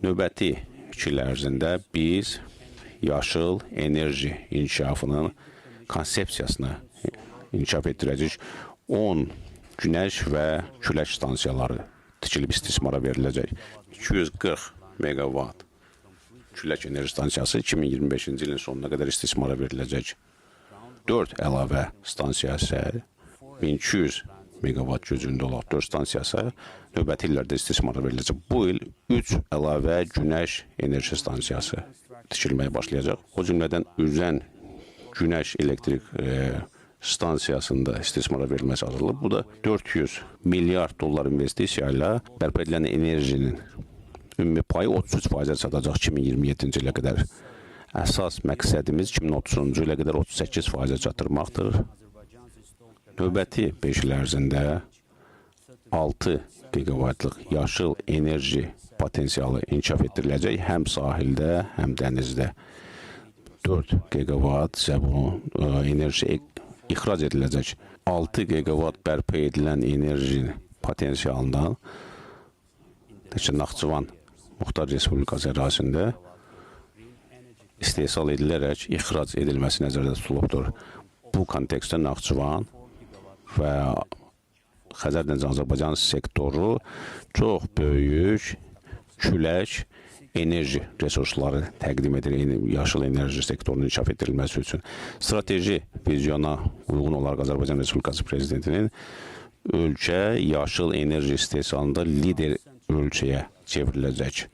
Növbəti 2 il ərzində biz yaşıl enerji inkişafının konsepsiyasını inkişaf etdirəcək. 10 günəş və külək stansiyaları tikilib istismara veriləcək. 240 megawatt külək enerji stansiyası 2025-ci ilin sonuna qədər istismara veriləcək. 4 əlavə stansiya isə 1200 megawatt gücündə olan 4 stansiyası növbəti illərdə istismara veriləcək. Bu il 3 əlavə günəş enerji stansiyası tikilməyə başlayacaq. O cümlədən Üzən günəş elektrik stansiyasında istismara verilməsi hazırlanıb. Bu da 400 milyard dollar investisiya ilə bərpa edilən enerjinin ümumi payı 33%-ə çatacaq 2027-ci ilə qədər. Əsas məqsədimiz 2030-cu ilə qədər 38%-ə çatdırmaqdır. Növbəti 5 il ərzində 6 giqavatlıq yaşıl enerji potensialı inkişaf etdiriləcək. Həm sahildə, həm dənizdə 4 giqavat enerji ixrac ediləcək. 6 giqavat bərpa edilən enerji potensialından Naxçıvan Muxtar Respublikası ərazisində istehsal edilərək ixrac edilməsi nəzərdə tutulubdur. Bu kontekstdə Naxçıvan və Xəzər Dəniz Azərbaycan sektoru çox böyük külək enerji resursları təqdim edir yaşıl enerji sektorunun inkişaf etdirilməsi üçün. Strateji vizyona uyğun olaraq Azərbaycan Respublikası Prezidentinin ölkə yaşıl enerji istehsalında lider ölkəyə çevriləcək.